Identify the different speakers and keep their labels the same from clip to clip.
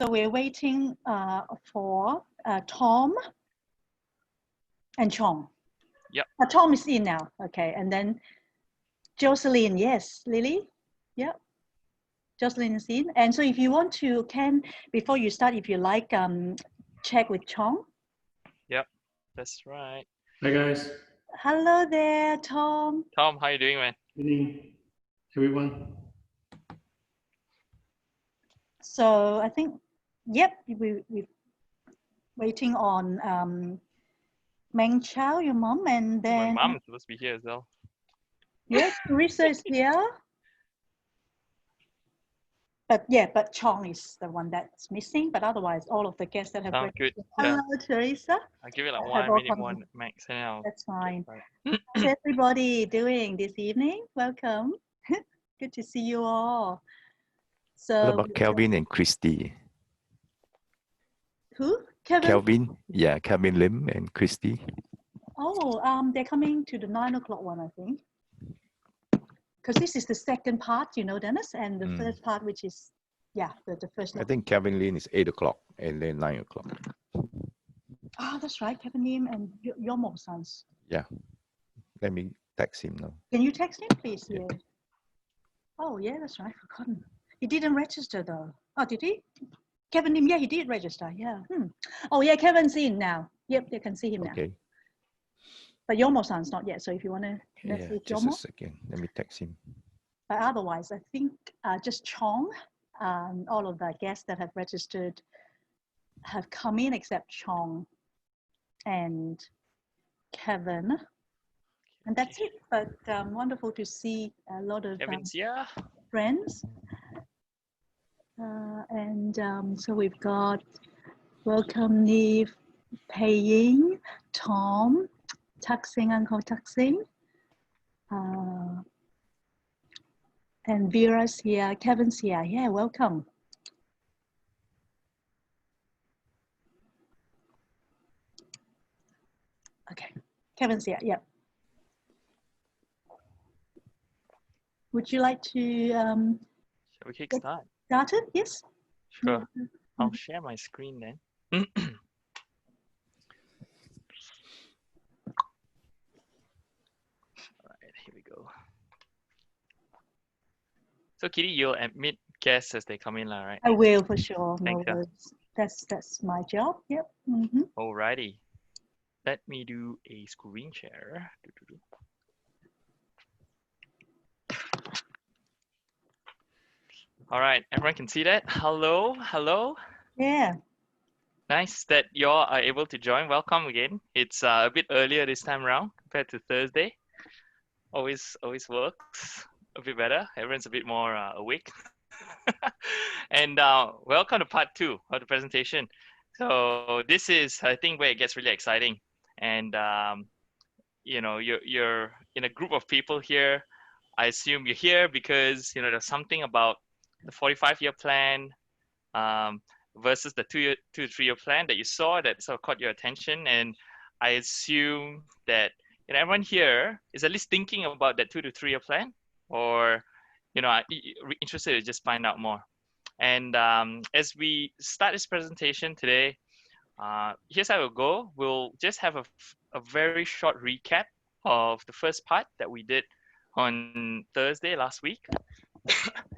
Speaker 1: So we're waiting for Tom and Chong.
Speaker 2: Yep.
Speaker 1: Tom is in now. Okay. And then Jocelyn, yes. Lily? Yep. Jocelyn is in. And so if you want to, before you start, if you like, check with Chong.
Speaker 2: Yep, that's right.
Speaker 3: Hi guys.
Speaker 1: Hello there, Tom.
Speaker 2: Tom, how you doing, man?
Speaker 3: Good evening, everyone.
Speaker 1: So I think, yep, we're waiting on Meng Chao, your mom, and then...
Speaker 2: My mom is supposed to be here as well.
Speaker 1: Yes, Teresa is here. But Chong is the one that's missing. But otherwise, all of the guests that have...
Speaker 2: Sounds good.
Speaker 1: Hello, Teresa.
Speaker 2: I'll give it like 1 minute, one max, and I'll...
Speaker 1: That's fine. How's everybody doing this evening? Welcome. Good to see you all. So,
Speaker 4: what about Kelvin and Christy?
Speaker 1: Who? Kevin?
Speaker 4: Kelvin, yeah, Kelvin Lim and Christy.
Speaker 1: Oh, they're coming to the 9 o'clock one, I think. Because this is the second part, you know, Dennis, and the first part, which is, yeah, the first.
Speaker 4: I think Kelvin Lim is 8 o'clock and then 9 o'clock.
Speaker 1: Oh, that's right, Kevin Lim and Yomo Sons.
Speaker 4: Yeah, let me text him now.
Speaker 1: Can you text him, please?
Speaker 4: Yeah.
Speaker 1: Yeah. Oh, yeah, that's right. Forgotten. He didn't register though. Oh, did he? Kevin Lim, yeah, he did register. Yeah. Oh, yeah, Kevin's in now. Yep, you can see him now.
Speaker 4: Okay.
Speaker 1: But Yomo-san's not yet. So if you want to message
Speaker 4: just
Speaker 1: Yomo.
Speaker 4: a second. Let me text him.
Speaker 1: But otherwise, I think just Chong, all of the guests that have registered have come in except Chong and Kevin. And that's it. But wonderful to see a lot of friends. So we've got welcome Neve, Pei Ying, Tom, Tuxing, Uncle Tuxing, and Vera's here, Kevin's here. Yeah, welcome. Okay, Kevin's here. Yep. Would you like to?
Speaker 2: Shall we kick start?
Speaker 1: Started? Yes.
Speaker 2: Sure. I'll share my screen then. Here we go. So Kitty, you'll admit guests as they come in, right?
Speaker 1: I will for sure. No
Speaker 2: Thanks,
Speaker 1: worries. That's my job. Yep.
Speaker 2: Alrighty. Let me do a screen share. All right, everyone can see that. Hello, hello.
Speaker 1: Yeah.
Speaker 2: Nice that y'all are able to join. Welcome again. It's a bit earlier this time around compared to Thursday. Always works a bit better. Everyone's a bit more awake. And welcome to part 2 of the presentation. So this is, I think, where it gets really exciting. And you know, you're in a group of people here. I assume you're here because there's something about the 45-year plan versus the 2 to 3 year plan that you saw that sort of caught your attention. And I assume that everyone here is at least thinking about that 2 to 3 year plan, or interested to just find out more. And as we start this presentation today, here's how it'll go. We'll just have a very short recap of the first part that we did on Thursday last week.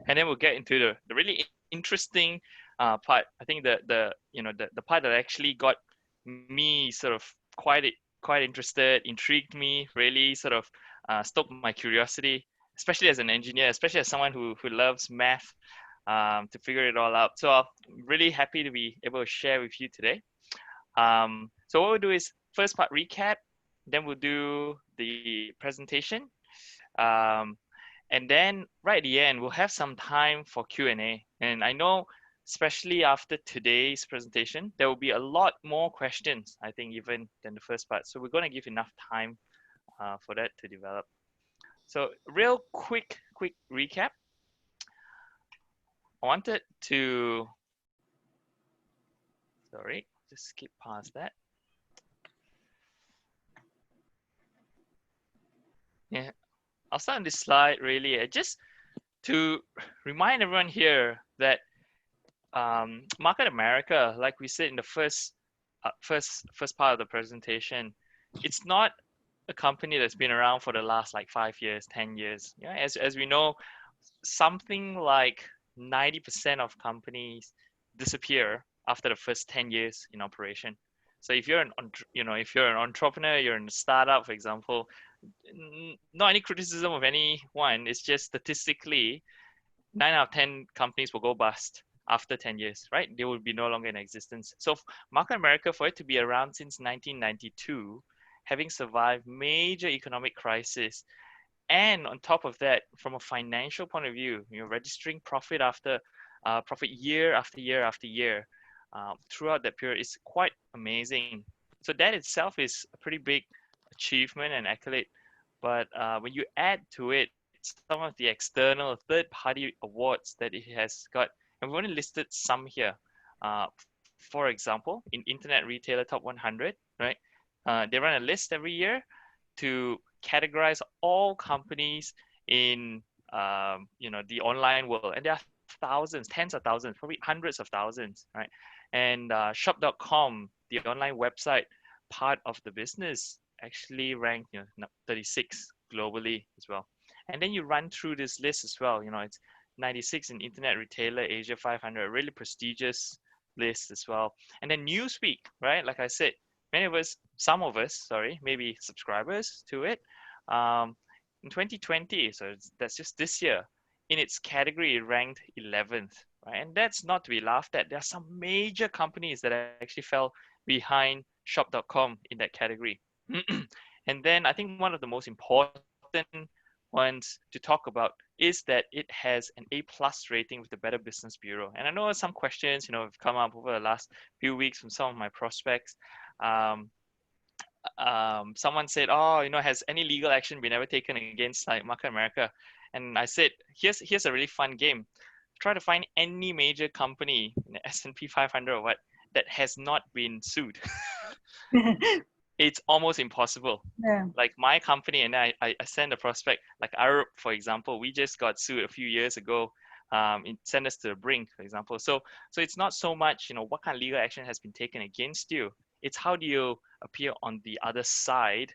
Speaker 2: And then we'll get into the really interesting part. I think the part that actually got me sort of quite interested, intrigued me, really sort of stoked my curiosity, especially as an engineer, especially as someone who loves math, to figure it all out. So I'm really happy to be able to share with you today. So what we'll do is first part recap, then we'll do the presentation. And then right at the end, we'll have some time for Q&A. And I know, especially after today's presentation, there will be a lot more questions, I think, even than the first part. So we're going to give enough time for that to develop. So real quick recap. I wanted to, sorry, just skip past that. Yeah. I'll start on this slide really just to remind everyone here that Market America, like we said in the first part of the presentation, it's not a company that's been around for the last like 5 years, 10 years. Yeah, as we know, something like 90% of companies disappear after the first 10 years in operation. So if you're if you're an entrepreneur, you're in a startup, for example, not any criticism of anyone. It's just statistically, 9 out of 10 companies will go bust after 10 years, right? They will be no longer in existence. So Market America, for it to be around since 1992, having survived major economic crisis, and on top of that, from a financial point of view, registering profit after profit year after year after year throughout that period is quite amazing. So that itself is a pretty big achievement and accolade. But when you add to it some of the external third-party awards that it has got, and we've only listed some here. For example, in Internet Retailer Top 100, right? They run a list every year to categorize all companies in the online world, and there are thousands, tens of thousands, probably hundreds of thousands, right? And shop.com, the online website part of the business, actually ranked 36 globally as well. And then you run through this list as well. It's 96 in Internet Retailer Asia 500, a really prestigious list as well. And then Newsweek, right? Like I said, some of us, sorry, maybe subscribers to it. In 2020, so that's just this year, in its category, it ranked 11th, right? And that's not to be laughed at. There are some major companies that actually fell behind shop.com in that category. And then I think one of the most important ones to talk about is that it has an A+ rating with the Better Business Bureau. And I know some questions, have come up over the last few weeks from some of my prospects. Someone said, has any legal action been ever taken against like Market America? And I said, here's a really fun game. Try to find any major company in the S&P 500 or what that has not been sued. It's almost impossible.
Speaker 1: Yeah.
Speaker 2: Like my company and I send a prospect, like Arup, for example, we just got sued a few years ago. It sent us to the brink, for example. So it's not so much, what kind of legal action has been taken against you. It's how do you appear on the other side,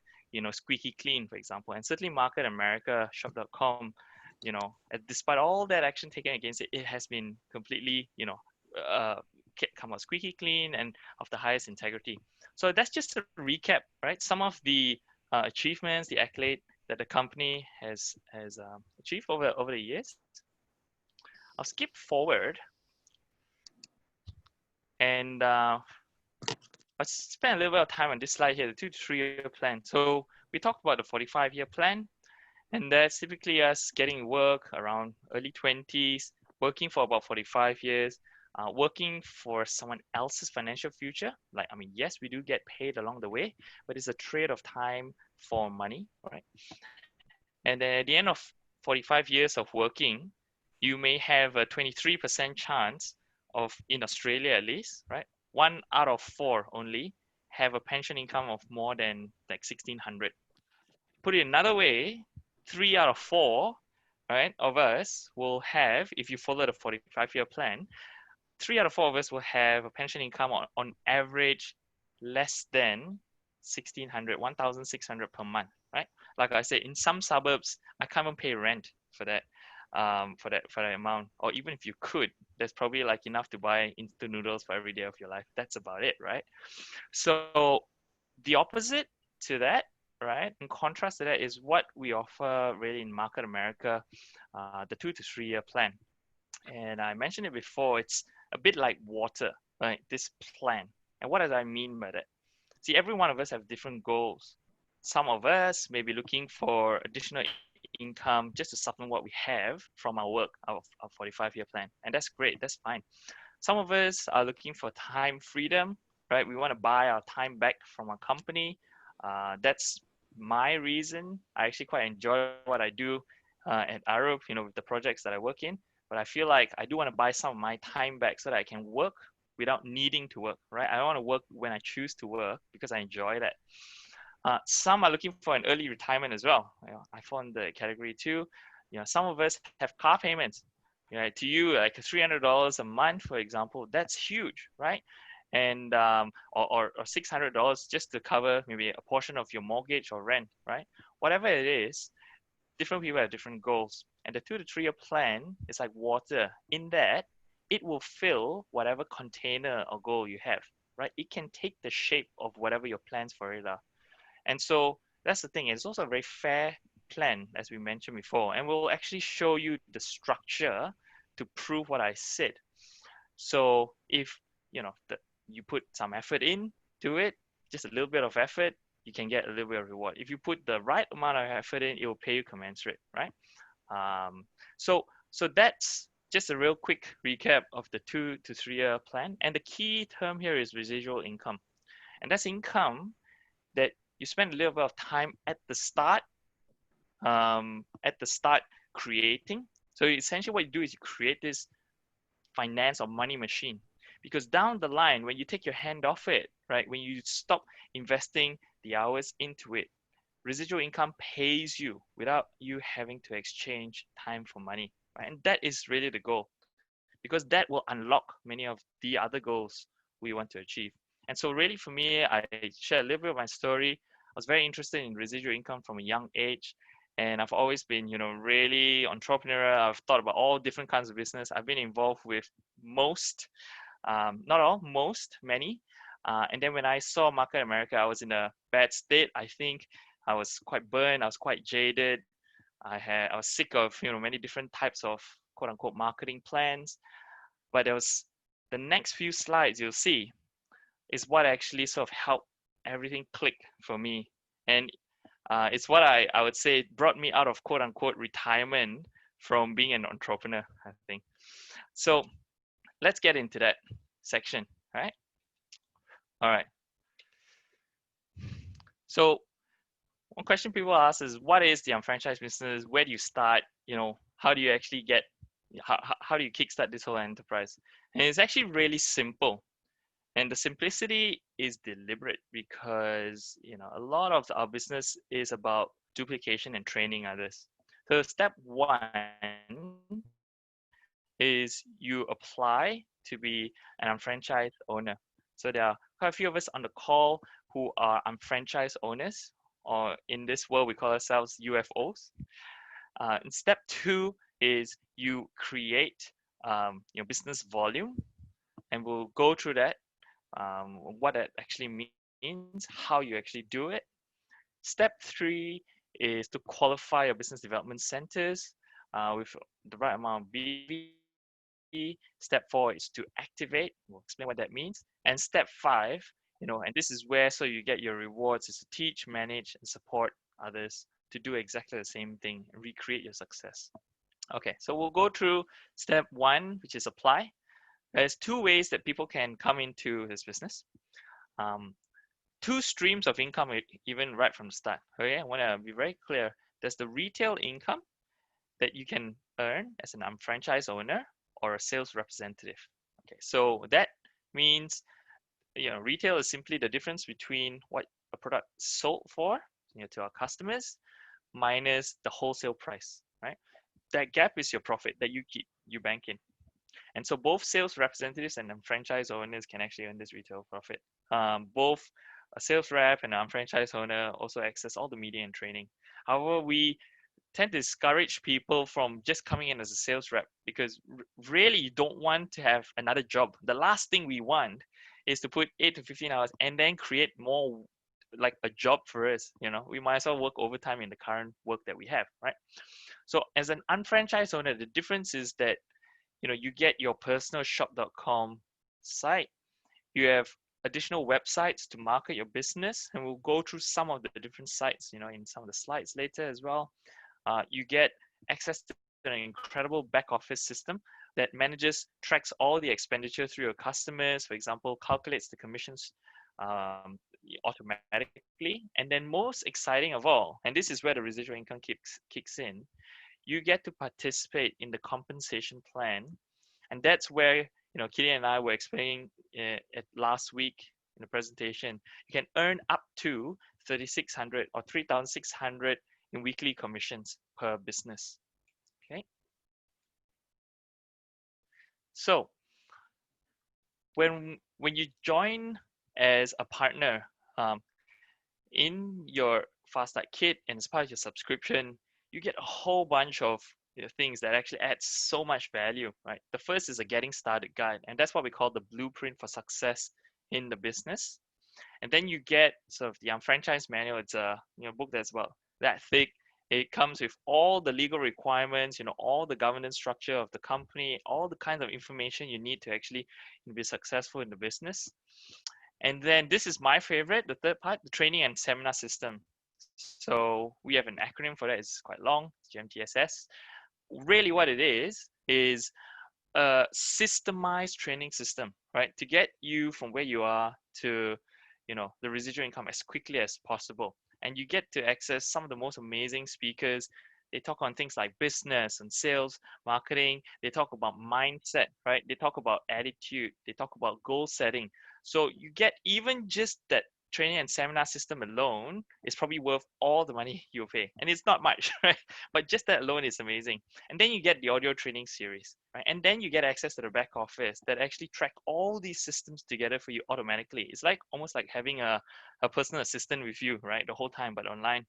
Speaker 2: squeaky clean, for example. And certainly Market America, shop.com, despite all that action taken against it, it has been completely, come out squeaky clean and of the highest integrity. So that's just a recap, right? Some of the achievements, the accolade that the company has achieved over the years. I'll skip forward and I'll spend a little bit of time on this slide here, the 2 to 3 year plan. So we talked about the 45-year plan, and that's typically us getting work around early 20s, working for about 45 years, working for someone else's financial future. Yes, we do get paid along the way, but it's a trade of time for money, right? And then at the end of 45 years of working, you may have a 23% chance of, in Australia at least, right? 1 out of 4 only have a pension income of more than like 1,600. Put it another way, 3 out of 4, right, of us will have, if you follow the 45-year plan, 3 out of 4 of us will have a pension income on average less than 1,600 per month, right? Like I said, in some suburbs, I can't even pay rent for that. For that amount, or even if you could, there's probably like enough to buy instant noodles for every day of your life. That's about it, right? So the opposite to that, right, in contrast to that, is what we offer really in Market America, the 2 to 3 year plan. And I mentioned it before, it's a bit like water, right? This plan. And what does I mean by that? See, every one of us have different goals. Some of us may be looking for additional income just to supplement what we have from our work, our 45-year plan. And that's great, that's fine. Some of us are looking for time freedom, right? We want to buy our time back from our company. That's my reason. I actually quite enjoy what I do at Arup, with the projects that I work in. But I feel like I do want to buy some of my time back so that I can work without needing to work, right? I want to work when I choose to work because I enjoy that. Some are looking for an early retirement as well. I fall in the category too. Some of us have car payments. right? To you, like $300 a month, for example, that's huge, right? And or $600 just to cover maybe a portion of your mortgage or rent, right? Whatever it is, different people have different goals. And the 2 to 3 year plan is like water. In that, it will fill whatever container or goal you have, right? It can take the shape of whatever your plans for it are. And so that's the thing. It's also a very fair plan, as we mentioned before. And we'll actually show you the structure to prove what I said. So if you put some effort in to it, just a little bit of effort, you can get a little bit of reward. If you put the right amount of effort in, it will pay you commensurate, right? So that's just a real quick recap of the 2 to 3 year plan. And the key term here is residual income. And that's income that you spend a little bit of time at the start creating. So essentially what you do is you create this finance or money machine, because down the line, when you take your hand off it, right, when you stop investing the hours into it, residual income pays you without you having to exchange time for money, right? And that is really the goal, because that will unlock many of the other goals we want to achieve. And so really for me, I share a little bit of my story. I was very interested in residual income from a young age. And I've always been, really entrepreneurial. I've thought about all different kinds of business. I've been involved with most, not all, most, many. And then when I saw Market America, I was in a bad state. I think I was quite burned. I was quite jaded. I was sick of, many different types of quote unquote marketing plans. But there was the next few slides you'll see is what actually sort of helped everything click for me. And it's what I would say brought me out of quote unquote retirement from being an entrepreneur, I think. So let's get into that section, right? All right. So one question people ask is, what is the unfranchised business? Where do you start? How do you actually get, how do you kickstart this whole enterprise? And it's actually really simple. And the simplicity is deliberate because, a lot of our business is about duplication and training others. So step one is you apply to be an unfranchised owner. So there are quite a few of us on the call who are unfranchised owners, or in this world, we call ourselves UFOs. And step two is you create your business volume, and we'll go through that, what that actually means, how you actually do it. Step three is to qualify your business development centers with the right amount of BV. Step four is to activate. We'll explain what that means. And step five, and this is where so you get your rewards, is to teach, manage, and support others to do exactly the same thing and recreate your success. Okay, so we'll go through step one, which is apply. There's two ways that people can come into this business. Two streams of income, even right from the start. Okay, I want to be very clear. There's the retail income that you can earn as an unfranchised owner or a sales representative. Okay, so that means, retail is simply the difference between what a product is sold for, to our customers, minus the wholesale price, right? That gap is your profit that you keep, you bank in. And so both sales representatives and franchise owners can actually earn this retail profit. Both a sales rep and an franchise owner also access all the media and training. However, we tend to discourage people from just coming in as a sales rep, because really you don't want to have another job. The last thing we want is to put 8 to 15 hours and then create more like a job for us. We might as well work overtime in the current work that we have, right? So as an unfranchised owner, the difference is that you get your personal shop.com site. You have additional websites to market your business, and we'll go through some of the different sites, in some of the slides later as well. You get access to an incredible back office system that manages, tracks all the expenditure through your customers, for example, calculates the commissions automatically. And then most exciting of all, and this is where the residual income kicks in, you get to participate in the compensation plan. And that's where, Kitty and I were explaining it last week in the presentation. You can earn up to 3,600 or 3,600 in weekly commissions per business. Okay. So when you join as a partner in your Fast Start Kit and as part of your subscription, you get a whole bunch of things that actually add so much value, right? The first is a getting started guide, and that's what we call the blueprint for success in the business. And then you get sort of the Unfranchise manual. It's a book that's about that thick. It comes with all the legal requirements, all the governance structure of the company, all the kinds of information you need to actually be successful in the business. And then this is my favorite, the third part, the training and seminar system. So we have an acronym for that. It's quite long, GMTSS. Really what it is a systemized training system, right? To get you from where you are to, the residual income as quickly as possible. And you get to access some of the most amazing speakers. They talk on things like business and sales, marketing. They talk about mindset, right? They talk about attitude. They talk about goal setting. So you get even just that training and seminar system alone is probably worth all the money you pay. And it's not much, right? But just that alone is amazing. And then you get the audio training series, right? And then you get access to the back office that actually track all these systems together for you automatically. It's like almost like having a personal assistant with you, right? The whole time, but online.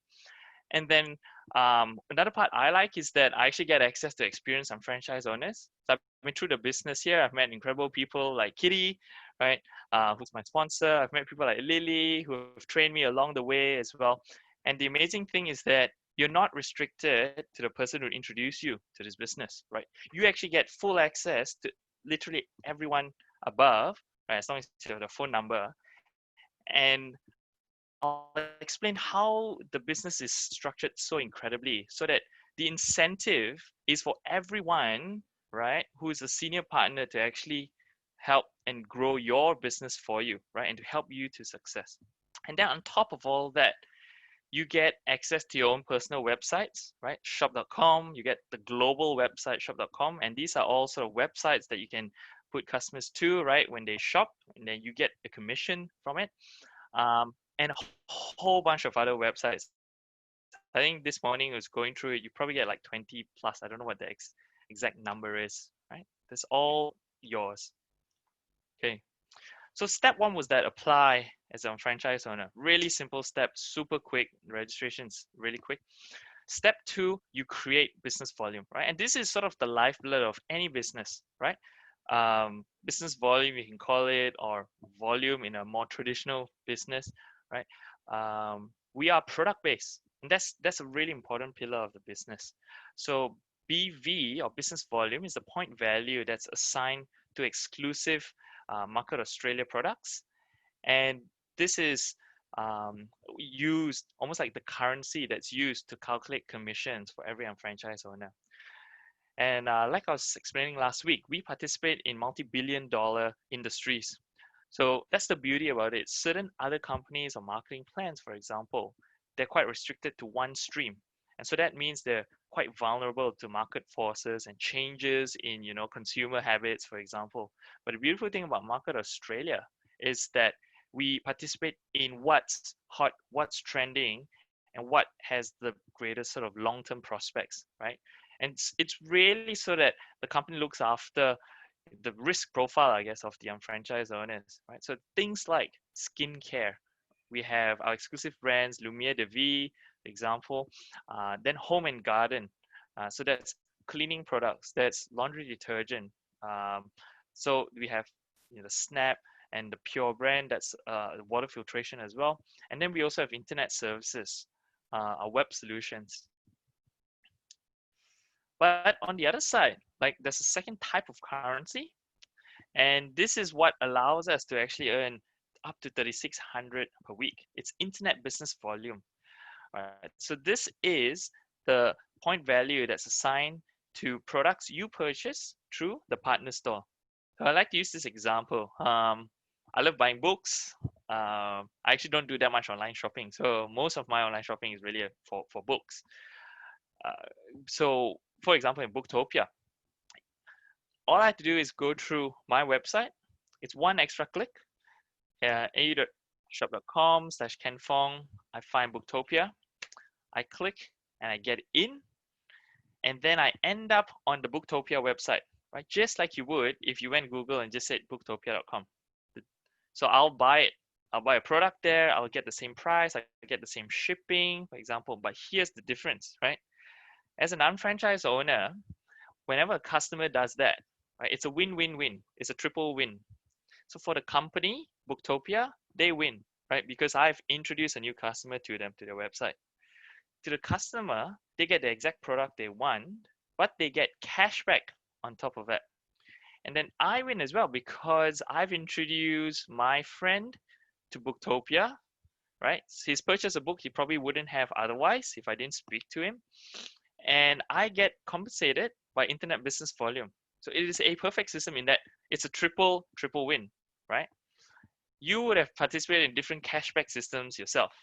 Speaker 2: And then another part I like is that I actually get access to experience some franchise owners. So I've been through the business here. I've met incredible people like Kitty, right? Who's my sponsor. I've met people like Lily who have trained me along the way as well. And the amazing thing is that you're not restricted to the person who introduced you to this business, right? You actually get full access to literally everyone above, right? As long as you have the phone number. And I'll explain how the business is structured so incredibly so that the incentive is for everyone, right, who is a senior partner to actually help and grow your business for you, right, and to help you to success. And then on top of all that, you get access to your own personal websites, right? Shop.com, you get the global website shop.com, and these are all sort of websites that you can put customers to, right, when they shop, and then you get a commission from it. And a whole bunch of other websites. I think this morning I was going through it. You probably get like 20 plus. I don't know what the exact number is, right? That's all yours. Okay. So step one was that apply as a franchise owner. Really simple step, super quick. Registration's really quick. Step two, you create business volume, right? And this is sort of the lifeblood of any business, right? Business volume, you can call it, or volume in a more traditional business, right? We are product based, and that's a really important pillar of the business. So BV, or business volume, is the point value that's assigned to exclusive Market Australia products, and this is used almost like the currency that's used to calculate commissions for every franchise owner. And like I was explaining last week, we participate in multi-billion-dollar industries. So that's the beauty about it. Certain other companies or marketing plans, for example, they're quite restricted to one stream. And so that means they're quite vulnerable to market forces and changes in, consumer habits, for example. But the beautiful thing about Market Australia is that we participate in what's hot, what's trending, and what has the greatest sort of long-term prospects, right? And it's really so that the company looks after the risk profile, I guess, of the franchise owners, right? So things like skincare, we have our exclusive brands, Lumiere de Vie, for example, then home and garden. So that's cleaning products, that's laundry detergent. So we have the Snap and the Pure brand, that's water filtration as well. And then we also have internet services, our web solutions. But on the other side, like there's a second type of currency, and this is what allows us to actually earn up to 3,600 per week. It's internet business volume. Right? So this is the point value that's assigned to products you purchase through the partner store. So I like to use this example. I love buying books. I actually don't do that much online shopping. So most of my online shopping is really for books. So for example, in Booktopia, all I have to do is go through my website. It's one extra click. au.shop.com/KenFong. I find Booktopia. I click and I get in. And then I end up on the Booktopia website. right? Just like you would if you went Google and just said booktopia.com. So I'll buy it. I'll buy a product there. I'll get the same price. I get the same shipping, for example. But here's the difference, right? As an unfranchised owner, whenever a customer does that, right, it's a win-win-win. It's a triple win. So for the company, Booktopia, they win, right? Because I've introduced a new customer to them, to their website. To the customer, they get the exact product they want, but they get cashback on top of that. And then I win as well because I've introduced my friend to Booktopia, right? So he's purchased a book he probably wouldn't have otherwise if I didn't speak to him. And I get compensated by internet business volume. So it is a perfect system in that it's a triple win, right? You would have participated in different cashback systems yourself,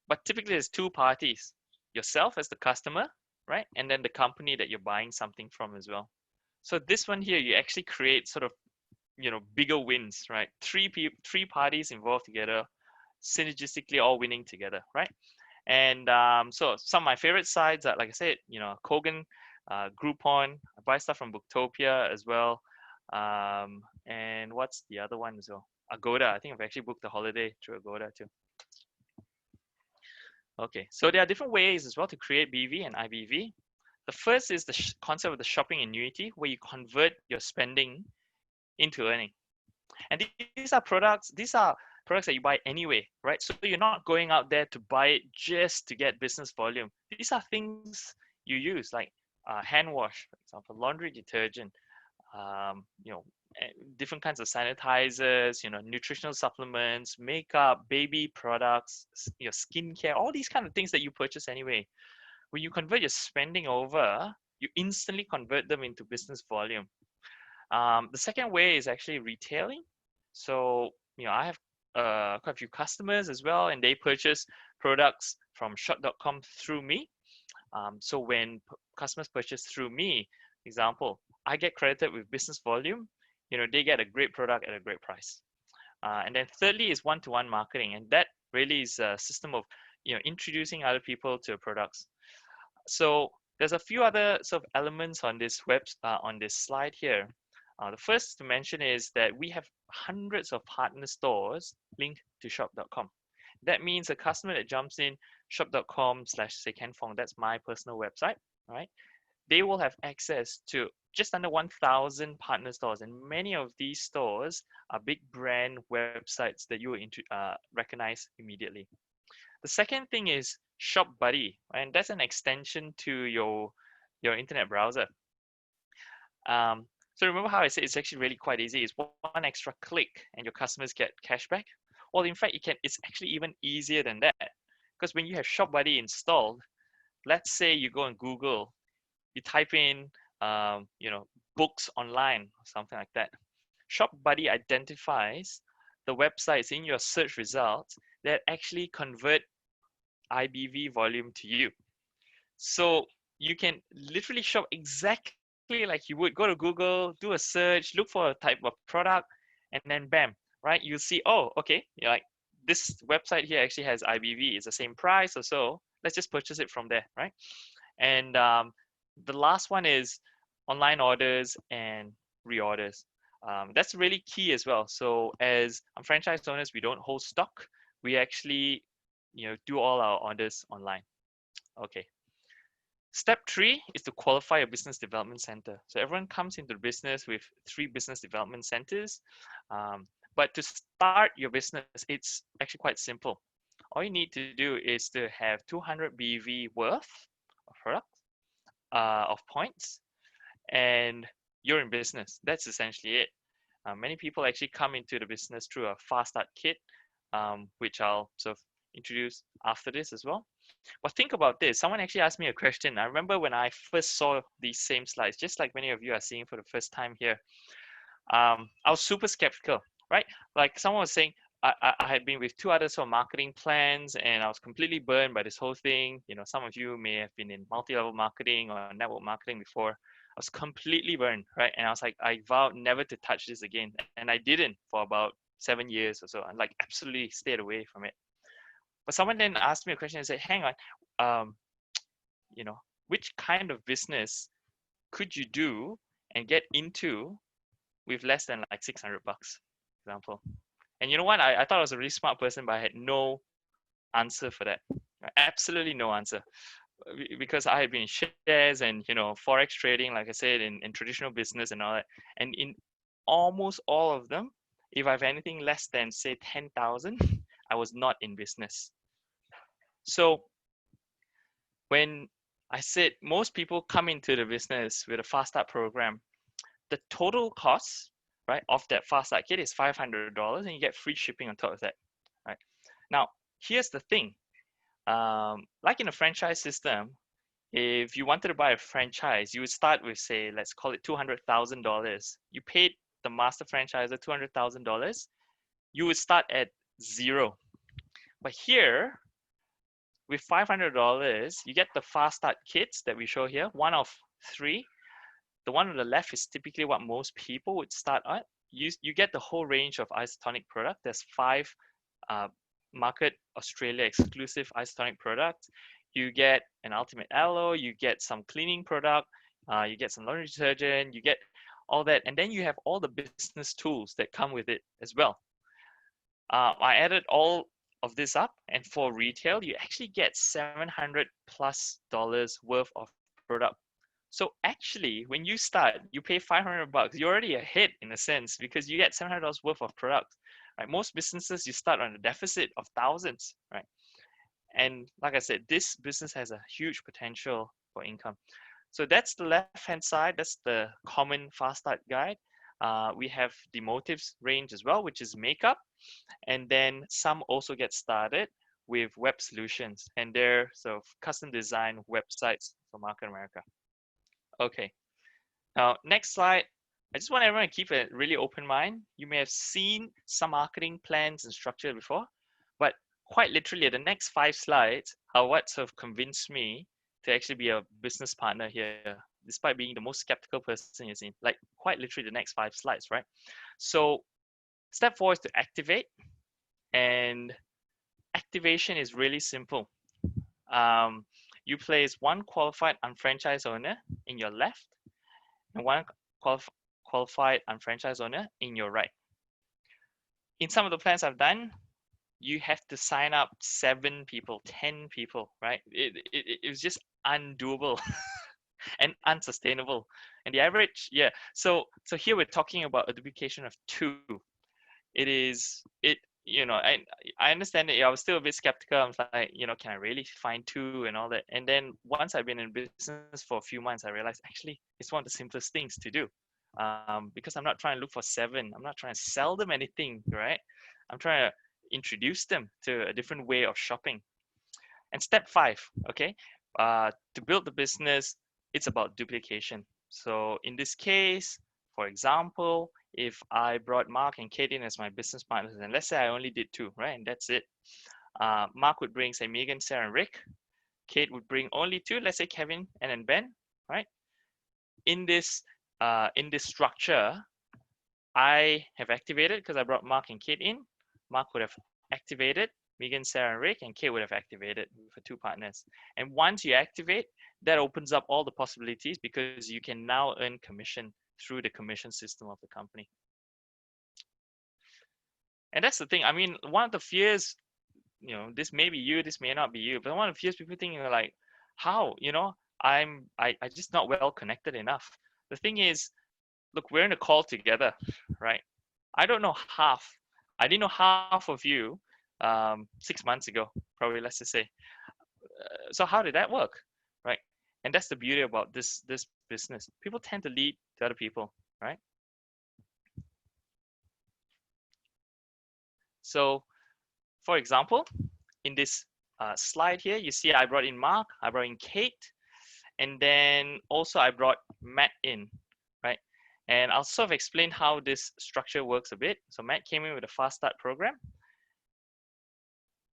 Speaker 2: but typically there's two parties: yourself as the customer, right? And then the company that you're buying something from as well. So this one here, you actually create sort of, bigger wins, right? Three parties involved together, synergistically all winning together, right? And so some of my favorite sites are, like I said, Kogan, Groupon. I buy stuff from Booktopia as well. And what's the other one as well? Agoda. I think I've actually booked a holiday through Agoda too. Okay, so there are different ways as well to create BV and IBV. The first is the concept of the shopping annuity, where you convert your spending into earning. And these are products that you buy anyway, right? So you're not going out there to buy it just to get business volume. These are things you use, like hand wash, for example, laundry detergent, different kinds of sanitizers, nutritional supplements, makeup, baby products, skincare, all these kind of things that you purchase anyway. When you convert your spending over, you instantly convert them into business volume. The second way is actually retailing. So, I have quite a few customers as well, and they purchase products from shop.com through me. So when customers purchase through me, example, I get credited with business volume. They get a great product at a great price. And then thirdly is one-to-one marketing, and that really is a system of introducing other people to products. So there's a few other sort of elements on this on this slide here. The first to mention is that we have hundreds of partner stores linked to shop.com. That means a customer that jumps in shop.com/Fong, that's my personal website, right? They will have access to just under 1,000 partner stores, and many of these stores are big brand websites that you will recognize immediately. The second thing is Shop Buddy, and that's an extension to your internet browser. So remember how I said it's actually really quite easy. It's one extra click and your customers get cashback. Well, in fact, it's actually even easier than that, because when you have Shop Buddy installed, let's say you go on Google, you type in, books online or something like that. Shop Buddy identifies the websites in your search results that actually convert IBV volume to you. So you can literally shop exactly like you would. Go to Google, do a search, look for a type of product, and then bam, right? You'll see, oh, okay, like this website here actually has IBV. It's the same price or so. Let's just purchase it from there, right? And the last one is online orders and reorders. That's really key as well. So as franchise owners, we don't hold stock. We actually, do all our orders online. Okay. Step 3 is to qualify a business development center. So everyone comes into the business with 3 business development centers. But to start your business, it's actually quite simple. All you need to do is to have 200 BV worth of products, of points, and you're in business. That's essentially it. Many people actually come into the business through a fast start kit, which I'll sort of introduce after this as well. But think about this. Someone actually asked me a question. I remember when I first saw these same slides, just like many of you are seeing for the first time here. I was super skeptical, right? Like someone was saying, I had been with 2 other sort of marketing plans, and I was completely burned by this whole thing. Some of you may have been in multi-level marketing or network marketing before. I was completely burned, right? And I was like, I vowed never to touch this again. And I didn't for about 7 years or so. I like absolutely stayed away from it. But someone then asked me a question and said, hang on, which kind of business could you do and get into with less than like $600, for example. And you know what? I thought I was a really smart person, but I had no answer for that. Absolutely no answer. Because I had been in shares and, you know, Forex trading, like I said, in traditional business and all that. And in almost all of them, if I have anything less than, say, 10,000, I was not in business. So when I said most people come into the business with a Fast Start program, the total cost, right, of that Fast Start kit is $500, and you get free shipping on top of that, right? Now, here's the thing. Like in a franchise system, if you wanted to buy a franchise, you would start with, say, let's call it $200,000. You paid the master franchisor $200,000. You would start at zero. But here, with $500, you get the Fast Start kits that we show here, one of 3. The one on the left is typically what most people would start at. You get the whole range of isotonic product. There's 5 market Australia exclusive isotonic products. You get an ultimate aloe, you get some cleaning product, you get some laundry detergent, you get all that, and then you have all the business tools that come with it as well. I added all of this up, and for retail, you actually get $700+ worth of product. So actually, when you start, you pay $500. You're already ahead in a sense because you get $700 worth of product. Right? Most businesses, you start on a deficit of thousands, right? And like I said, this business has a huge potential for income. So that's the left-hand side. That's the common Fast Start guide. We have the motives range as well, which is makeup. And then some also get started with web solutions, and they're sort of custom design websites for Market America. Okay. Now, next slide. I just want everyone to keep a really open mind. You may have seen some marketing plans and structure before, but quite literally, the next 5 slides are what sort of convinced me to actually be a business partner here, despite being the most skeptical person you've seen. Like quite literally the next 5 slides, right? So step 4 is to activate, and activation is really simple. You place one qualified unfranchised owner in your left and one qualified unfranchised owner in your right. In some of the plans I've done, you have to sign up 7 people, 10 people, right? It was just undoable and unsustainable. And the average, yeah. So here we're talking about a duplication of 2. You know, I understand that I was still a bit skeptical. I was like, you know, can I really find 2 and all that? And then once I've been in business for a few months, I realized actually it's one of the simplest things to do. Because I'm not trying to look for 7. I'm not trying to sell them anything, right? I'm trying to introduce them to a different way of shopping. And step 5, okay, to build the business, it's about duplication. So in this case, for example, if I brought Mark and Kate in as my business partners, and let's say I only did 2, right, and that's it. Mark would bring, say, Megan, Sarah, and Rick. Kate would bring only 2, let's say Kevin and then Ben, right? In this structure, I have activated because I brought Mark and Kate in. Mark would have activated Megan, Sarah, and Rick, and Kate would have activated for 2 partners. And once you activate, that opens up all the possibilities because you can now earn commission through the commission system of the company. And that's the thing. I mean, one of the fears, you know, this may be you, this may not be you, but one of the fears people think, you know, like, how, you know, I just not well connected enough. The thing is, look, we're in a call together, right? I didn't know half of you 6 months ago, probably, let's just say. So how did that work, right? And that's the beauty about this business. People tend to lead to other people, right? So, for example, in this slide here, you see I brought in Mark, I brought in Kate, and then also I brought Matt in, right? And I'll sort of explain how this structure works a bit. So Matt came in with a Fast Start program.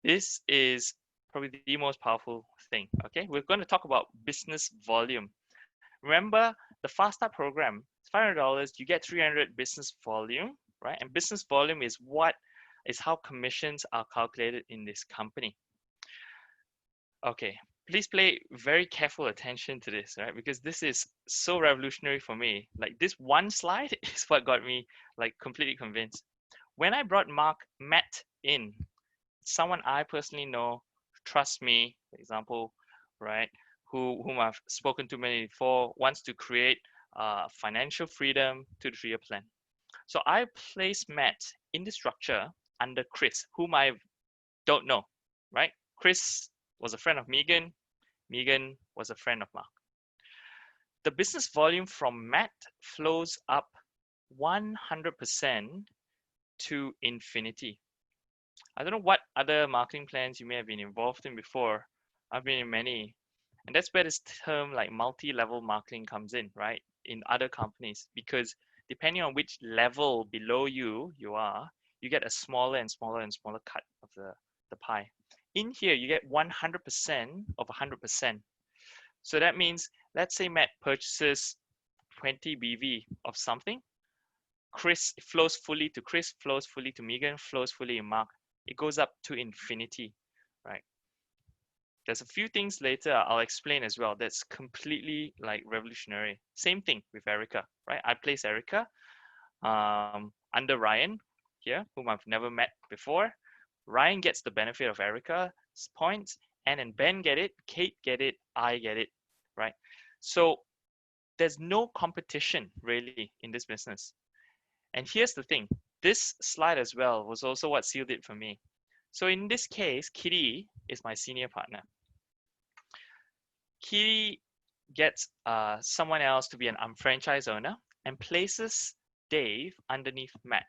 Speaker 2: This is probably the most powerful thing, okay? We're going to talk about business volume. Remember, the Fast Start program, it's $500, you get 300 business volume, right? And business volume is how commissions are calculated in this company. Okay, please pay very careful attention to this, right? Because this is so revolutionary for me. Like this one slide is what got me like completely convinced. When I brought Matt in, someone I personally know, trust me, for example, right? Whom I've spoken to many before, wants to create financial freedom to the 3-year plan. So I placed Matt in the structure under Chris, whom I don't know, right? Chris was a friend of Megan. Megan was a friend of Mark. The business volume from Matt flows up 100% to infinity. I don't know what other marketing plans you may have been involved in before. I've been in many. And that's where this term like multi-level marketing comes in, right? In other companies, because depending on which level below you are, you get a smaller and smaller and smaller cut of the pie. In here, you get 100% of 100%. So that means, let's say Matt purchases 20 BV of something. Chris flows fully to Chris, flows fully to Megan, flows fully to Mark. It goes up to infinity, right? There's a few things later I'll explain as well that's completely like revolutionary. Same thing with Erica, right? I place Erica under Ryan here, whom I've never met before. Ryan gets the benefit of Erica's points, and then Ben get it, Kate get it, I get it, right? So there's no competition really in this business. And here's the thing, this slide as well was also what sealed it for me. So in this case, Kitty is my senior partner. Kitty gets someone else to be an unfranchised owner and places Dave underneath Matt.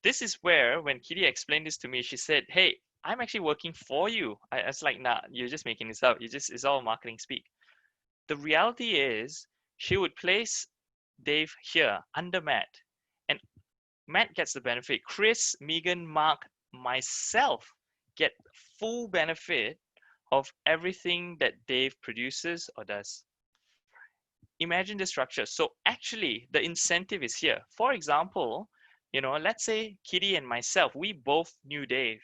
Speaker 2: This is where, when Kitty explained this to me, she said, hey, I'm actually working for you. I was like, nah, you're just making this up. It's all marketing speak. The reality is she would place Dave here under Matt, and Matt gets the benefit. Chris, Megan, Mark, myself get full benefit of everything that Dave produces or does. Imagine the structure. So actually the incentive is here. For example, let's say Kitty and myself, we both knew Dave.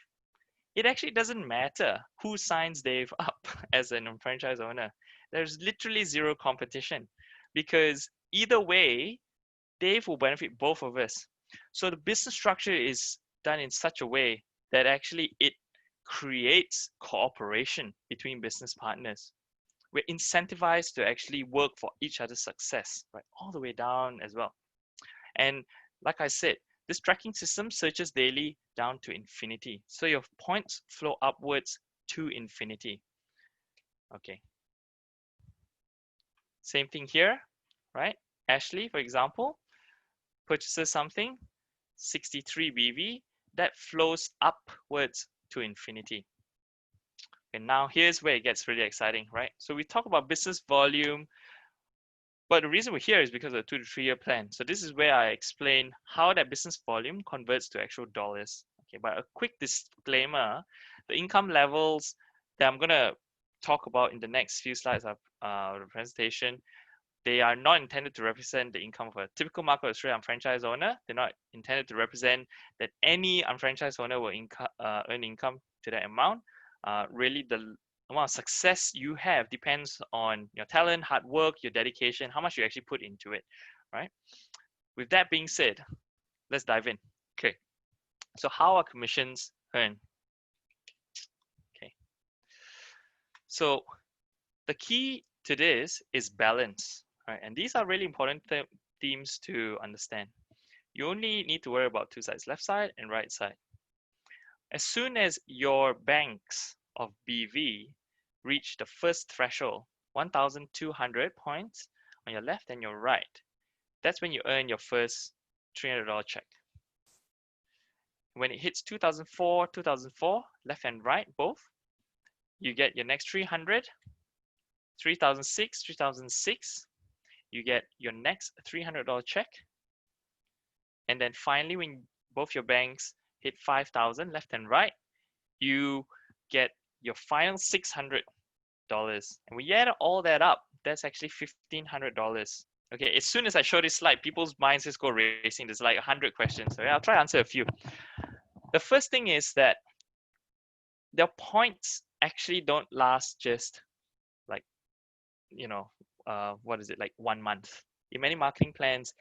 Speaker 2: It actually doesn't matter who signs Dave up as an franchise owner. There's literally zero competition, because either way, Dave will benefit both of us. So the business structure is done in such a way that actually it creates cooperation between business partners. We're incentivized to actually work for each other's success, right? All the way down as well. And like I said, this tracking system searches daily down to infinity. So your points flow upwards to infinity. Okay. Same thing here, right? Ashley, for example, purchases something, 63 BV, that flows upwards to infinity. And now here's where it gets really exciting, right? So we talk about business volume, but the reason we're here is because of the 2 to 3 year plan. So this is where I explain how that business volume converts to actual dollars. Okay, but a quick disclaimer, the income levels that I'm gonna talk about in the next few slides of the presentation, they are not intended to represent the income of a typical market Australian franchise owner. They're not intended to represent that any unfranchised owner will earn income to that amount. Really, the amount of success you have depends on your talent, hard work, your dedication, how much you actually put into it, right? With that being said, let's dive in. Okay, so how are commissions earned? Okay, so the key to this is balance, right? And these are really important themes to understand. You only need to worry about two sides, left side and right side. As soon as your banks of BV reach the first threshold, 1,200 points on your left and your right, that's when you earn your first $300 check. When it hits 2004, left and right both, you get your next 300, 3006, 3006, you get your next $300 check. And then finally, when both your banks hit 5,000 left and right, you get your final $600. And we add all that up, that's actually $1,500. Okay, as soon as I show this slide, people's minds just go racing. There's like 100 questions. So I'll try to answer a few. The first thing is that the points actually don't last just like, what is it, like 1 month. In many marketing plans,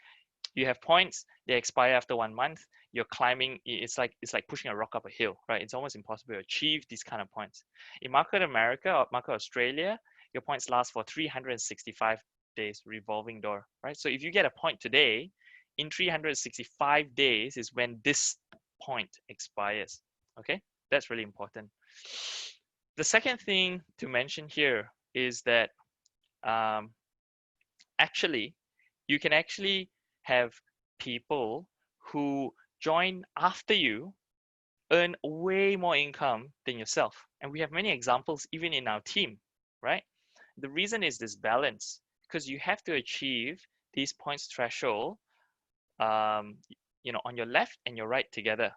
Speaker 2: you have points, they expire after 1 month. You're climbing, it's like pushing a rock up a hill, right? It's almost impossible to achieve these kind of points. In Market America or Market Australia, your points last for 365 days, revolving door, right? So if you get a point today, in 365 days is when this point expires. Okay, that's really important. The second thing to mention here is that actually, you can actually have people who join after you earn way more income than yourself. And we have many examples even in our team, right? The reason is this balance, because you have to achieve these points threshold, on your left and your right together.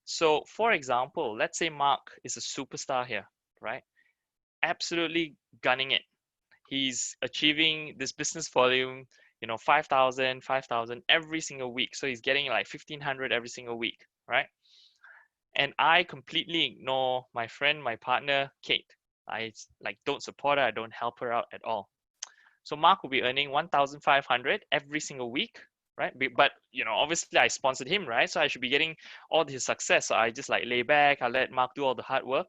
Speaker 2: So for example, let's say Mark is a superstar here, right? Absolutely gunning it. He's achieving this business volume, 5,000 every single week. So he's getting like 1,500 every single week, right? And I completely ignore my friend, my partner, Kate. I don't support her. I don't help her out at all. So Mark will be earning 1,500 every single week, right? But obviously I sponsored him, right? So I should be getting all his success. So I just lay back. I let Mark do all the hard work.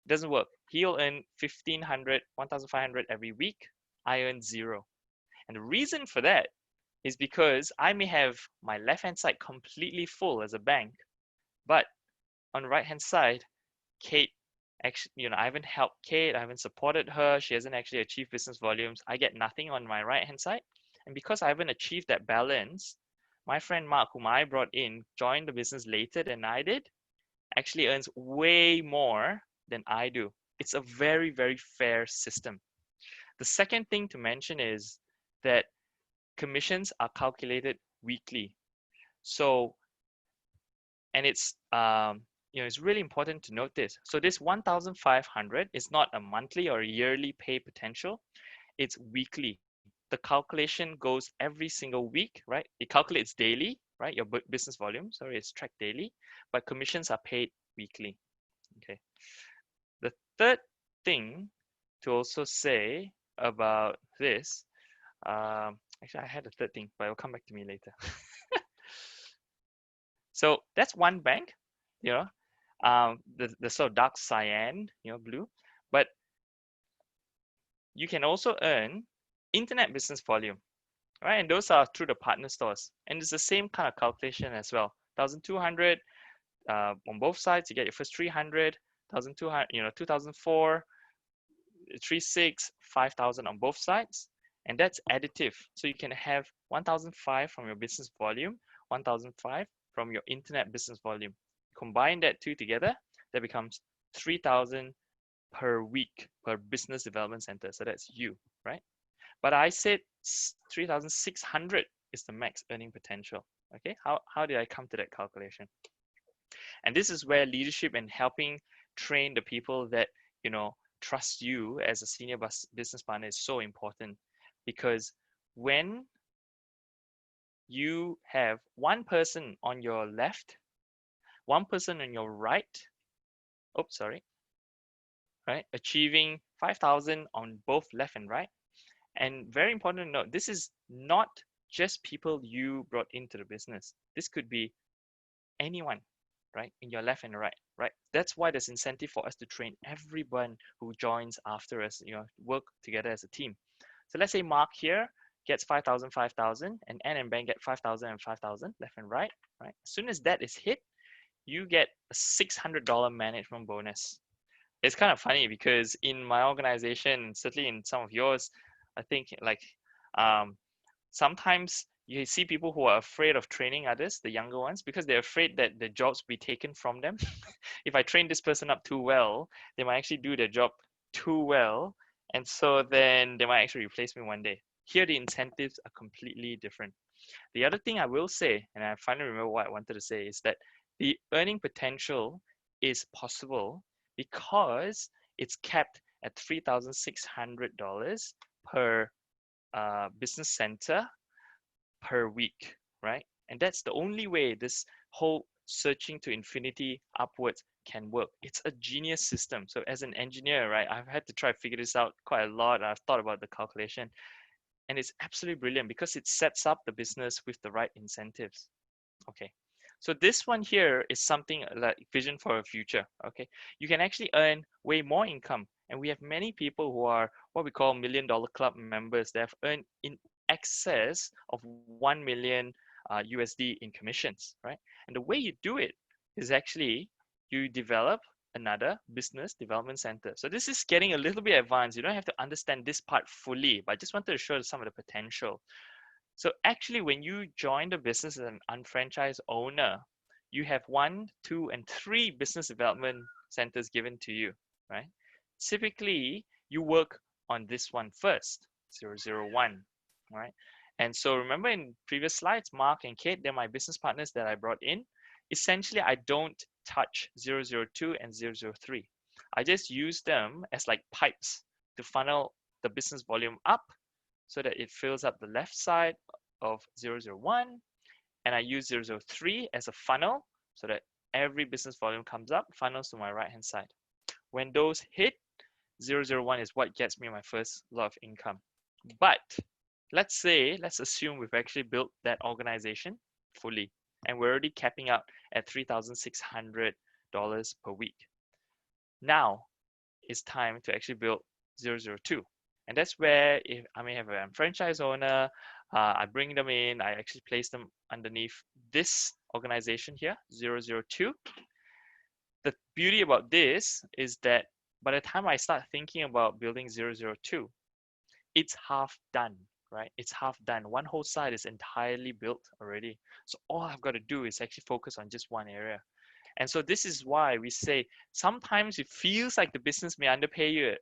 Speaker 2: It doesn't work. He'll earn 1,500, 1,500 every week. I earn 0. And the reason for that is because I may have my left-hand side completely full as a bank, but on the right-hand side, Kate, actually, I haven't helped Kate. I haven't supported her. She hasn't actually achieved business volumes. I get nothing on my right-hand side. And because I haven't achieved that balance, my friend Mark, whom I brought in, joined the business later than I did, actually earns way more than I do. It's a very, very fair system. The second thing to mention is that commissions are calculated weekly. So, and it's it's really important to note this. So this 1,500 is not a monthly or a yearly pay potential. It's weekly. The calculation goes every single week, right? It calculates daily, right? Your business volume, sorry, it's tracked daily, but commissions are paid weekly. Okay. The third thing to also say about this, actually I had a third thing, but it'll come back to me later. So that's one bank, the sort of dark cyan, blue, but you can also earn internet business volume, right? And those are through the partner stores, and it's the same kind of calculation as well. 1,200 on both sides. You get your first 300, 1,200, 2,004, 3,600, 5,000 on both sides, and that's additive. So you can have 1,005 from your business volume, 1,005 from your internet business volume. Combine that two together, that becomes 3,000 per week per business development center. So that's you, right? But I said 3,600 is the max earning potential. Okay, how did I come to that calculation? And this is where leadership and helping train the people that trust you as a senior business partner is so important, because when you have one person on your left, one person on your right, right, achieving 5,000 on both left and right. And very important to note, this is not just people you brought into the business. This could be anyone, right, in your left and right, right? That's why there's incentive for us to train everyone who joins after us, work together as a team. So let's say Mark here gets 5,000, 5,000, and Ann and Ben get 5,000 and 5,000, left and right, right? As soon as that is hit, you get a $600 management bonus. It's kind of funny because in my organization, certainly in some of yours, I think sometimes you see people who are afraid of training others, the younger ones, because they're afraid that the jobs will be taken from them. If I train this person up too well, they might actually do their job too well. And so then they might actually replace me one day. Here, the incentives are completely different. The other thing I will say, and I finally remember what I wanted to say, is that the earning potential is possible because it's capped at $3,600 per business center per week, right? And that's the only way this whole searching to infinity upwards can work. It's a genius system. So as an engineer, right, I've had to try to figure this out quite a lot. I've thought about the calculation, and it's absolutely brilliant because it sets up the business with the right incentives. Okay. So this one here is something like vision for a future. Okay. You can actually earn way more income. And we have many people who are what we call $1 Million Club members that have earned in excess of 1 million USD in commissions, right? And the way you do it is actually you develop another business development center. So this is getting a little bit advanced. You don't have to understand this part fully, but I just wanted to show some of the potential. So actually, when you join the business as an unfranchised owner, you have 1, 2, and 3 business development centers given to you, right? Typically, you work on this one first, 001, right? And so remember in previous slides, Mark and Kate, they're my business partners that I brought in. Essentially, I don't touch 002 and 003. I just use them as like pipes to funnel the business volume up so that it fills up the left side of 001, and I use 003 as a funnel so that every business volume comes up, funnels to my right hand side. When those hit, 001 is what gets me my first lot of income. But let's assume we've actually built that organization fully, and we're already capping out at $3,600 per week. Now it's time to actually build 002. And that's where if I may have a franchise owner, I bring them in, I actually place them underneath this organization here, 002. The beauty about this is that by the time I start thinking about building 002, it's half done, right? It's half done. One whole site is entirely built already. So all I've got to do is actually focus on just one area. And so this is why we say sometimes it feels like the business may underpay you,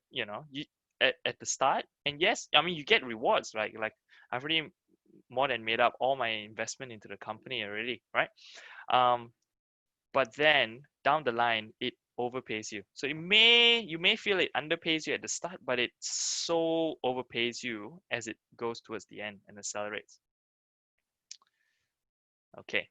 Speaker 2: at the start. And yes, I mean, you get rewards, right? Like I've already more than made up all my investment into the company already, right? But then down the line, it overpays you. So you may feel it underpays you at the start, but it so overpays you as it goes towards the end and accelerates. Okay.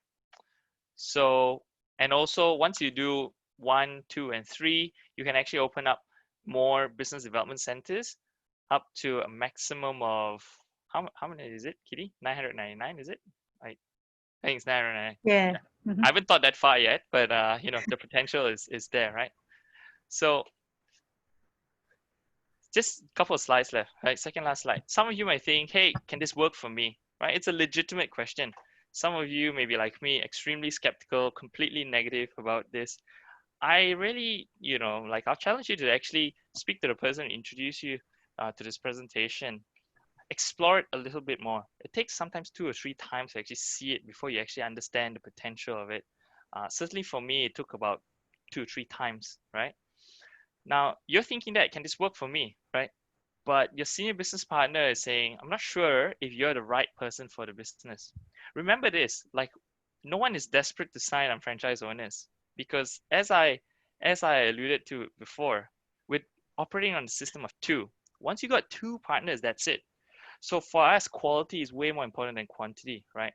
Speaker 2: So, and also once you do 1, 2, and 3, you can actually open up more business development centers up to a maximum of how many is it, Kitty? 999, is it? I think it's 999.
Speaker 1: Yeah.
Speaker 2: I haven't thought that far yet, but the potential is there, right? So just a couple of slides left, right? Second last slide. Some of you might think, hey, can this work for me, right? It's a legitimate question. Some of you may be like me, extremely skeptical, completely negative about this. I really, I'll challenge you to actually speak to the person who introduced you to this presentation. Explore it a little bit more. It takes sometimes 2 or 3 times to actually see it before you actually understand the potential of it. Certainly for me, it took about 2 or 3 times, right? Now, you're thinking that, can this work for me, right? But your senior business partner is saying, I'm not sure if you're the right person for the business. Remember this, like no one is desperate to sign on franchise owners because as I alluded to before, with operating on the system of 2, once you got 2 partners, that's it. So for us, quality is way more important than quantity, right?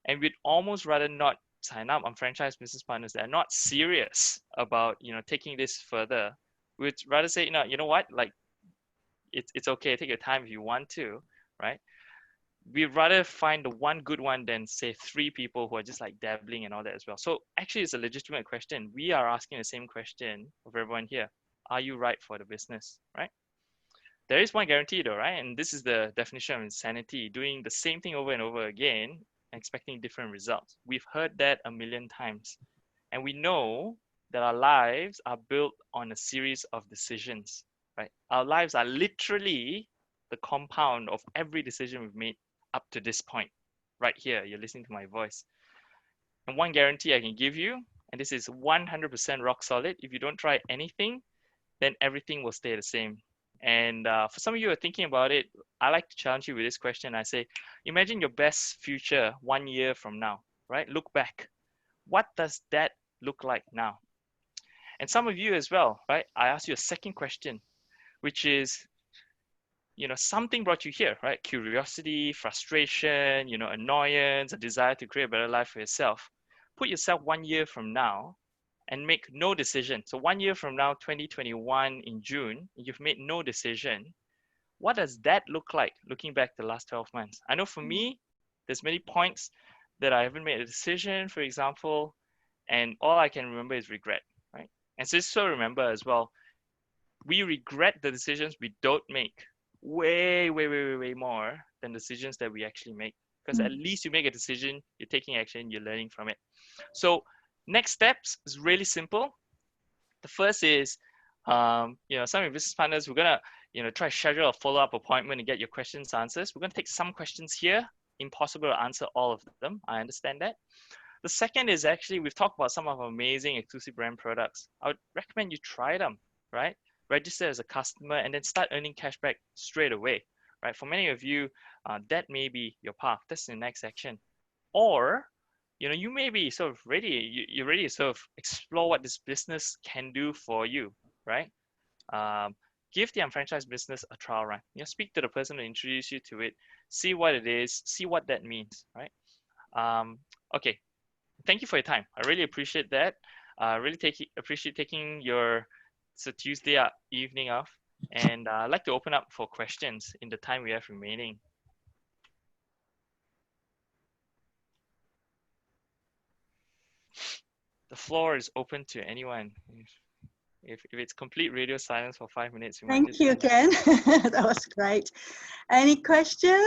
Speaker 2: And we'd almost rather not sign up on franchise business partners that are not serious about, taking this further. We'd rather say, you know what, like it's okay, take your time if you want to, right? We'd rather find the one good one than say 3 people who are just like dabbling and all that as well. So actually it's a legitimate question. We are asking the same question of everyone here. Are you right for the business, right? There is one guarantee though, right? And this is the definition of insanity, doing the same thing over and over again, expecting different results. We've heard that a million times. And we know that our lives are built on a series of decisions, right? Our lives are literally the compound of every decision we've made up to this point. Right here, you're listening to my voice. And one guarantee I can give you, and this is 100% rock solid, if you don't try anything, then everything will stay the same. And for some of you who are thinking about it, I like to challenge you with this question. I say, imagine your best future 1 year from now, right? Look back. What does that look like now? And some of you as well, right? I asked you a second question, which is, something brought you here, right? Curiosity, frustration, annoyance, a desire to create a better life for yourself. put yourself 1 year from now and make no decision. So 1 year from now, 2021 in June, you've made no decision. What does that look like looking back the last 12 months? I know for me, there's many points that I haven't made a decision, for example, and all I can remember is regret, right? And so just so remember as well, we regret the decisions we don't make way more than decisions that we actually make. Because at least you make a decision, you're taking action, you're learning from it. So next steps is really simple. The first is, some of your business partners, we're gonna, try to schedule a follow-up appointment and get your questions answered. We're gonna take some questions here. Impossible to answer all of them. I understand that. The second is actually, we've talked about some of our amazing exclusive brand products. I would recommend you try them, right? Register as a customer and then start earning cash back straight away, right? For many of you, that may be your path. That's the next action. Or, you may be sort of ready, you're ready to sort of explore what this business can do for you, right? Give the Unfranchise business a trial run. Speak to the person to introduce you to it, see what it is, see what that means, right? Okay, thank you for your time. I really appreciate that. Really appreciate taking your Tuesday evening off, and I'd like to open up for questions in the time we have remaining. The floor is open to anyone. If it's complete radio silence for 5 minutes, we might
Speaker 1: Thank
Speaker 2: just
Speaker 1: you,
Speaker 2: end.
Speaker 1: Ken. That was great. Any question?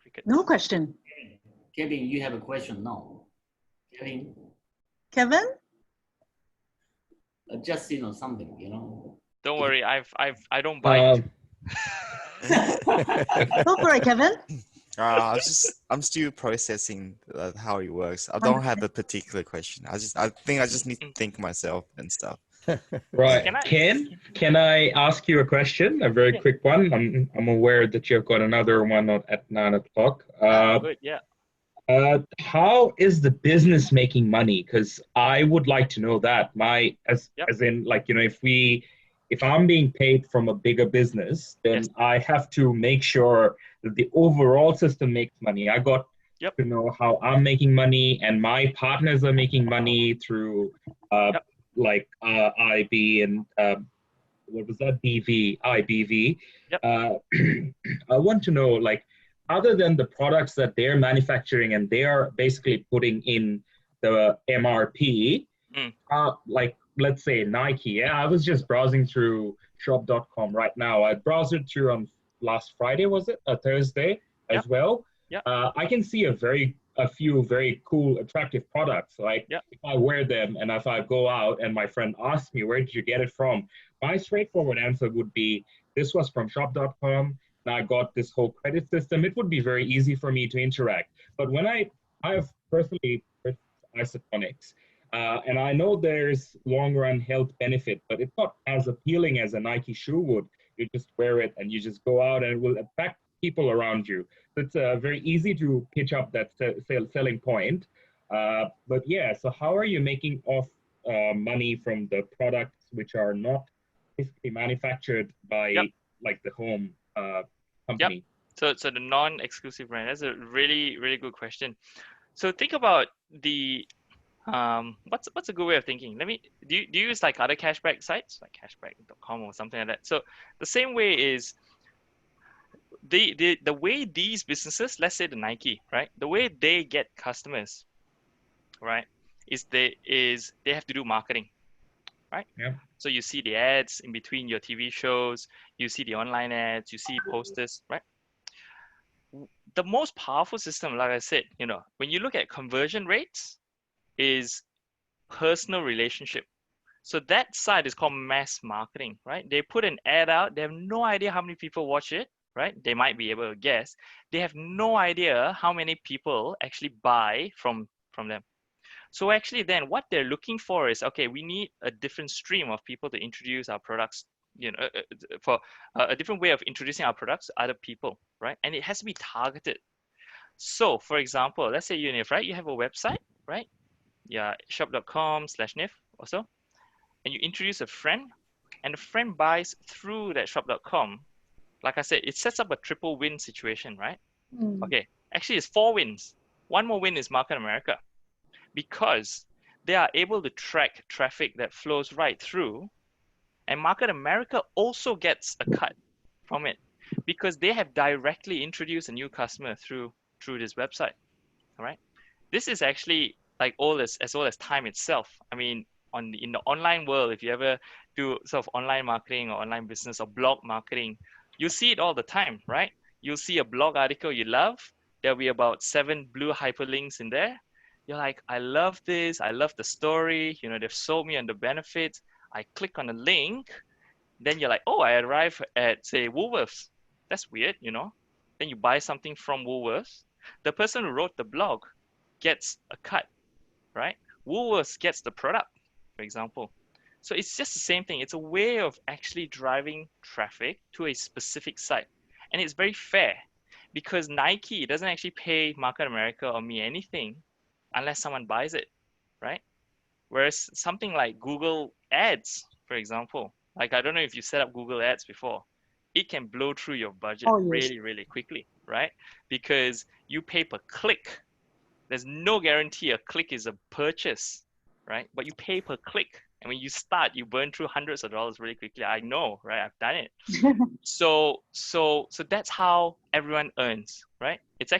Speaker 2: Crickets.
Speaker 1: No question.
Speaker 5: Kevin, you have a question? No.
Speaker 1: Kevin?
Speaker 5: Just, something,
Speaker 2: Don't worry, I don't bite.
Speaker 1: Go for it, Kevin.
Speaker 6: I'm still processing how it works. I don't have a particular question. I think I just need to think myself and stuff.
Speaker 7: Right.
Speaker 2: Can I-
Speaker 7: Can I ask you a question? A very quick one. I'm aware that you've got another one at 9 o'clock.
Speaker 2: Good, yeah.
Speaker 7: How is the business making money? Because I would like to know that. As in, if I'm being paid from a bigger business, then I have to make sure that the overall system makes money. I got to know how I'm making money, and my partners are making money through IB and what was that? IBV. I want to know, other than the products that they're manufacturing and they are basically putting in the MRP, let's say Nike. Yeah, I was just browsing through shop.com right now. I browsed it through on last Friday, was it? Thursday as well. I can see a few very cool, attractive products. If I wear them and if I go out and my friend asks me, where did you get it from? My straightforward answer would be, this was from shop.com. And I got this whole credit system. It would be very easy for me to interact. But when I have personally purchased isotonics, and I know there's long-run health benefit, but it's not as appealing as a Nike shoe would. You just wear it and you just go out and it will attract people around you. So it's very easy to pitch up that selling point. But yeah, so how are you making off money from the products which are not basically manufactured by the home company?
Speaker 2: So the non-exclusive brand, that's a really, really good question. So think about the what's a good way of thinking? Do you use other cashback sites like cashback.com or something like that? So the same way is the way these businesses, let's say the Nike, right? The way they get customers, right, is they have to do marketing, right?
Speaker 7: Yeah.
Speaker 2: So you see the ads in between your TV shows, you see the online ads, you see posters, right? The most powerful system, like I said, when you look at conversion rates, is personal relationship. So that side is called mass marketing, right? They put an ad out, they have no idea how many people watch it, right? They might be able to guess. They have no idea how many people actually buy from them. So actually then what they're looking for is, okay, we need a different stream of people to introduce our products, for a different way of introducing our products to other people, right? And it has to be targeted. So for example, let's say UNIF, right? You have a website, right? Yeah, shop.com/NIF also. And you introduce a friend and the friend buys through that shop.com, like I said, it sets up a triple win situation, right?
Speaker 1: Mm.
Speaker 2: Okay, actually it's 4 wins. One more win is Market America, because they are able to track traffic that flows right through, and Market America also gets a cut from it because they have directly introduced a new customer through this website. All right, this is actually like old as old as time itself. I mean, in the online world, if you ever do sort of online marketing or online business or blog marketing, you see it all the time, right? You'll see a blog article you love. There'll be about 7 blue hyperlinks in there. You're like, I love this. I love the story. You know, they've sold me on the benefits. I click on the link. Then you're like, oh, I arrive at, say, Woolworths. That's weird, you know? Then you buy something from Woolworths. The person who wrote the blog gets a cut, right? Woolworths gets the product, for example. So it's just the same thing. It's a way of actually driving traffic to a specific site. And it's very fair because Nike doesn't actually pay Market America or me anything unless someone buys it, right? Whereas something like Google Ads, for example, like I don't know if you set up Google Ads before, it can blow through your budget
Speaker 1: Oh, yes.
Speaker 2: really, really quickly, right? Because you pay per click. There's no guarantee a click is a purchase, right? But you pay per click. And when you start, you burn through hundreds of dollars really quickly. I know, right? I've done it. So that's how everyone earns, right? It's actually